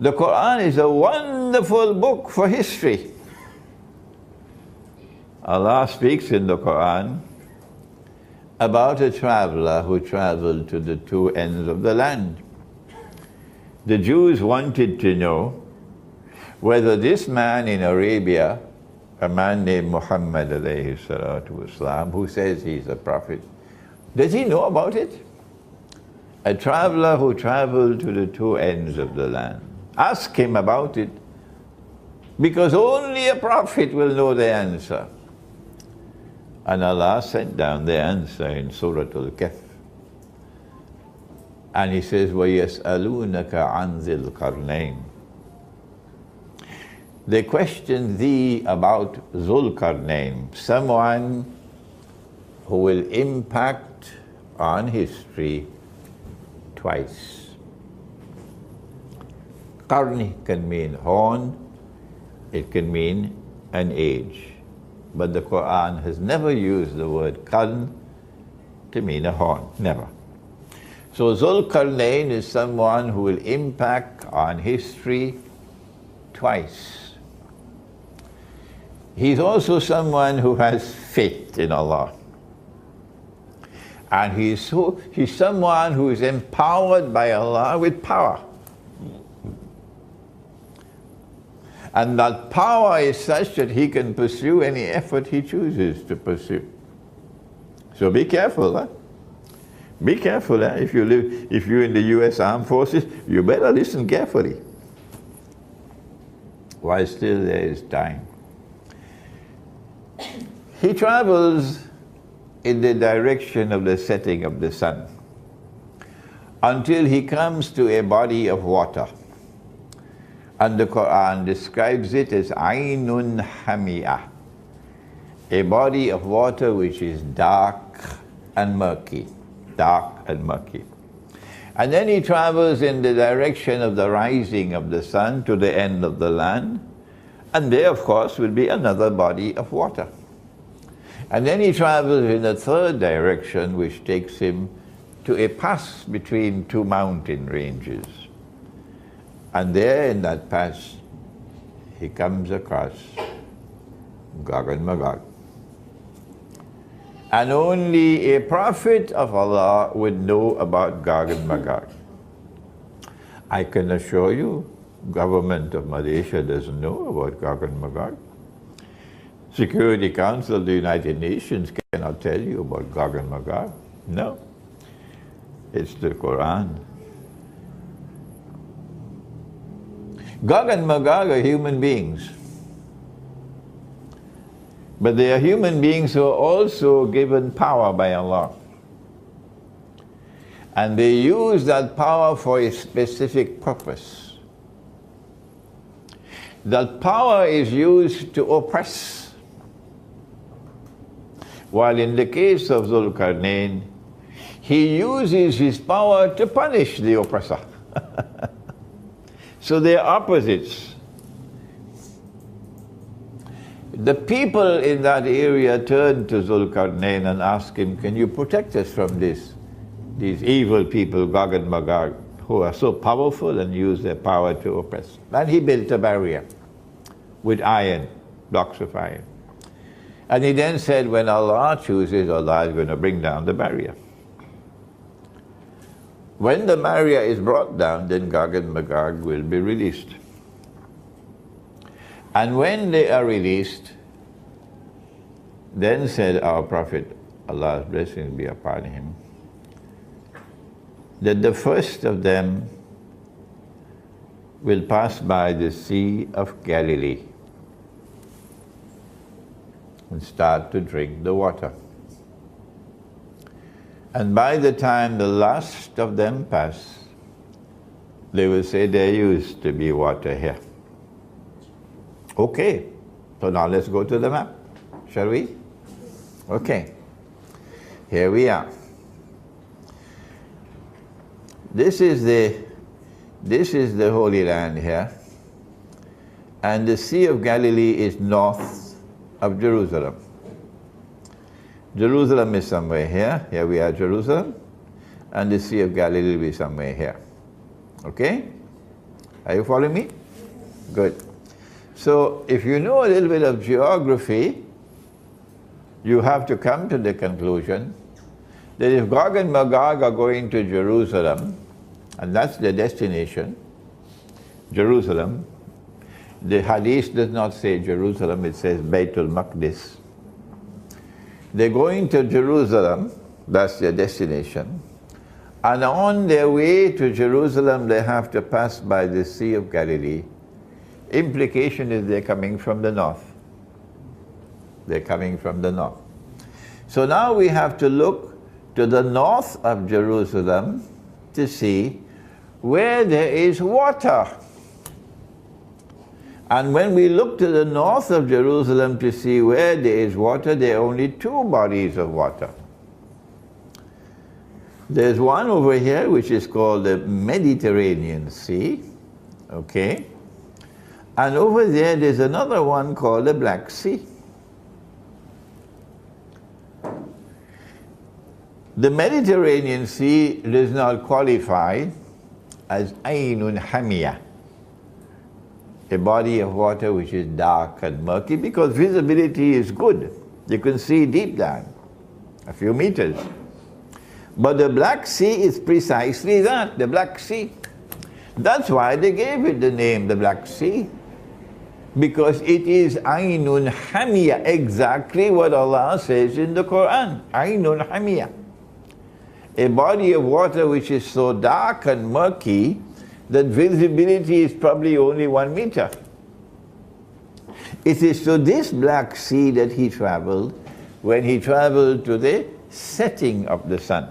The Quran is a wonderful book for history. Allah speaks in the Quran about a traveler who traveled to the two ends of the land. The Jews wanted to know whether this man in Arabia, a man named Muhammad alayhi salatu wasalam, who says he's a prophet, does he know about it? A traveler who traveled to the two ends of the land. Ask him about it, because only a prophet will know the answer. And Allah sent down the answer in Surah Al-Kahf. And He says, وَيَسْأَلُونَكَ عَنْ Dzulkarnain. They question thee about Dzulkarnain, someone who will impact on history twice. Qarni can mean horn, it can mean an age. But the Quran has never used the word qarn to mean a horn, never. So Dzulkarnain is someone who will impact on history twice. He's also someone who has faith in Allah. And he's someone who is empowered by Allah with power. And that power is such that he can pursue any effort he chooses to pursue. So be careful, huh? Be careful, huh? If you're in the US Armed Forces, you better listen carefully while still there is time. He travels in the direction of the setting of the sun until he comes to a body of water. And the Quran describes it as Aynun Hamiyah, a body of water which is dark and murky. Dark and murky. And then he travels in the direction of the rising of the sun to the end of the land. And there, of course, will be another body of water. And then he travels in a third direction, which takes him to a pass between two mountain ranges. And there in that pass, he comes across Gog and Magog. And only a prophet of Allah would know about Gog and Magog. I can assure you, government of Malaysia doesn't know about Gog and Magog. Security Council of the United Nations cannot tell you about Gog and Magog. No. It's the Quran. Gog and Magog are human beings. But they are human beings who are also given power by Allah. And they use that power for a specific purpose. That power is used to oppress. While in the case of Dzulkarnain, he uses his power to punish the oppressor. So they are opposites. The people in that area turned to Dzulkarnain and asked him, can you protect us from these evil people, Gog and Magog, who are so powerful and use their power to oppress? And he built a barrier with iron, blocks of iron. And he then said, when Allah chooses, Allah is going to bring down the barrier. When the barrier is brought down, then Gog and Magog will be released. And when they are released, then said our Prophet, Allah's blessings be upon him, that the first of them will pass by the Sea of Galilee and start to drink the water. And by the time the last of them pass, they will say, there used to be water here. Okay, so now let's go to the map, shall we? Okay, here we are. This is the Holy Land here, and the Sea of Galilee is north of Jerusalem. Jerusalem is somewhere here. Here we are, Jerusalem, and the Sea of Galilee will be somewhere here. Okay? Are you following me? Good. So if you know a little bit of geography, you have to come to the conclusion that if Gog and Magog are going to Jerusalem, and that's their destination, Jerusalem, the hadith does not say Jerusalem, it says Baitul Maqdis. They're going to Jerusalem, that's their destination, and on their way to Jerusalem they have to pass by the Sea of Galilee. Implication is they're coming from the north. They're coming from the north. So now we have to look to the north of Jerusalem to see where there is water. And when we look to the north of Jerusalem to see where there is water, there are only two bodies of water. There's one over here which is called the Mediterranean Sea, okay? And over there's another one called the Black Sea. The Mediterranean Sea does not qualify as Ainun Hamiyah, a body of water which is dark and murky, because visibility is good. You can see deep down, a few meters. But the Black Sea is precisely that, the Black Sea. That's why they gave it the name, the Black Sea. Because it is Ainun Hamiyah, exactly what Allah says in the Quran, Ainun Hamiyah. A body of water which is so dark and murky that visibility is probably only 1 meter. It is to this Black Sea that he traveled when he traveled to the setting of the sun.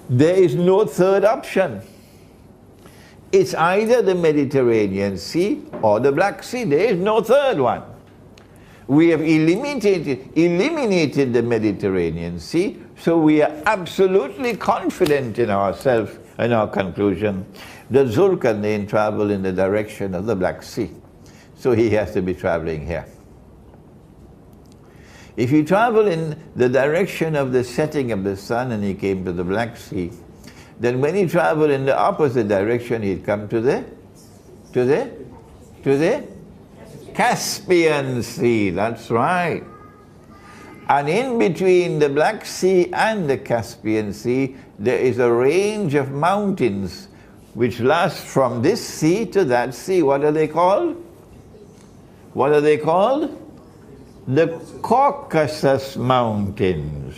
There is no third option. It's either the Mediterranean Sea or the Black Sea. There is no third one. We have eliminated the Mediterranean Sea, so we are absolutely confident in ourselves and our conclusion that Dzulkarnain traveled in the direction of the Black Sea. So he has to be traveling here. If he traveled in the direction of the setting of the sun and he came to the Black Sea, then when he traveled in the opposite direction, he'd come to the Caspian Sea. That's right. And in between the Black Sea and the Caspian Sea, there is a range of mountains which last from this sea to that sea. What are they called? What are they called? The Caucasus Mountains.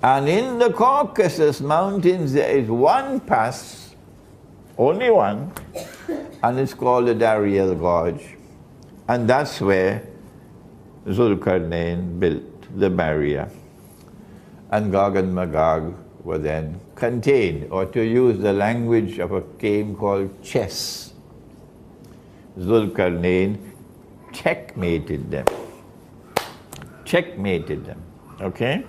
And in the Caucasus Mountains there is one pass, only one, and it's called the Dariel Gorge. And that's where Dzulkarnain built the barrier. And Gog and Magog were then contained, or to use the language of a game called chess. Dzulkarnain checkmated them. Checkmated them, okay?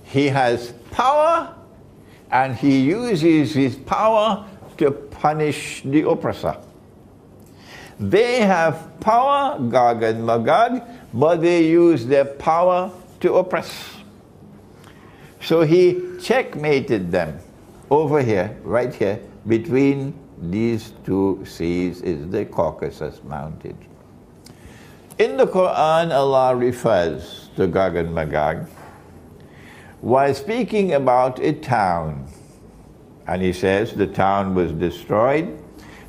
He has power, and he uses his power to punish the oppressor. They have power, Gog and Magog, but they use their power to oppress. So he checkmated them. Over here, right here, between these two seas is the Caucasus Mountains. In the Quran, Allah refers to Gog and Magog while speaking about a town. And he says the town was destroyed,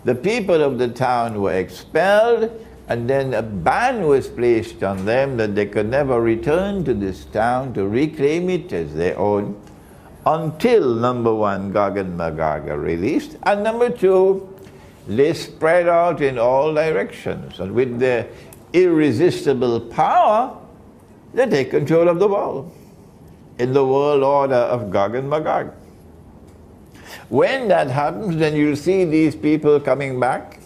the people of the town were expelled, and then a ban was placed on them that they could never return to this town to reclaim it as their own until, number one, Gog and Magog are released, and number two, they spread out in all directions, and with their irresistible power, they take control of the world in the world order of Gog and Magog. When that happens, then you'll see these people coming back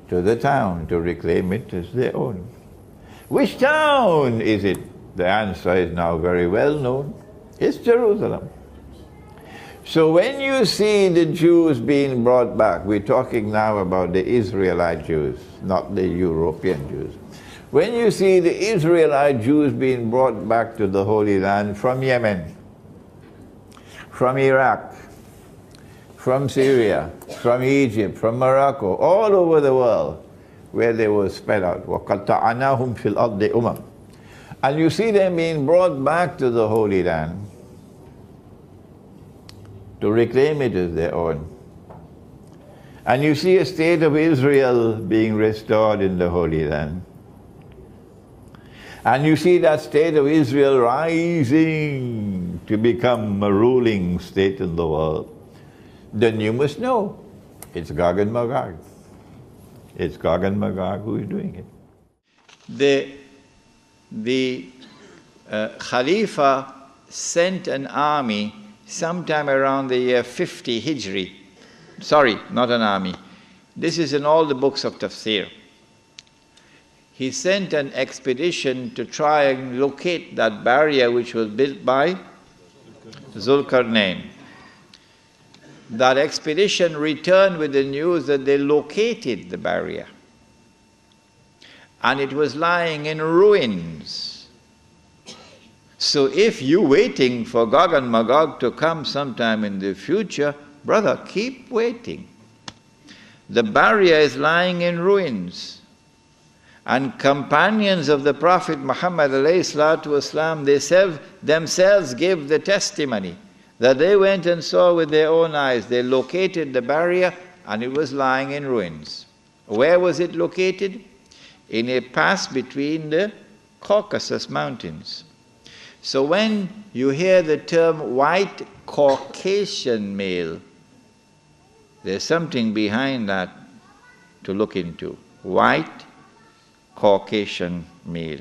to the town to reclaim it as their own. Which town is it? The answer is now very well known. It's Jerusalem. So when you see the Jews being brought back, we're talking now about the Israelite Jews, not the European Jews. When you see the Israelite Jews being brought back to the Holy Land from Yemen, from Iraq, from Syria, from Egypt, from Morocco, all over the world, where they were spread out. وَقَطَّعْنَاهُمْ فِي الْأَرْضِ أُمَمٍ. And you see them being brought back to the Holy Land to reclaim it as their own. And you see a state of Israel being restored in the Holy Land. And you see that state of Israel rising to become a ruling state in the world. Then you must know, it's Gog and Magog. It's Gog and Magog who is doing it. The Khalifa sent an army sometime around the year 50 Hijri. Sorry, not an army. This is in all the books of Tafsir. He sent an expedition to try and locate that barrier which was built by Dzulkarnain. That expedition returned with the news that they located the barrier. And it was lying in ruins. So if you're waiting for Gog and Magog to come sometime in the future, brother, keep waiting. The barrier is lying in ruins. And companions of the Prophet Muhammad ﷺ, they themselves gave the testimony that they went and saw with their own eyes. They located the barrier and it was lying in ruins. Where was it located? In a pass between the Caucasus Mountains. So when you hear the term white Caucasian male, there's something behind that to look into. White Caucasian male.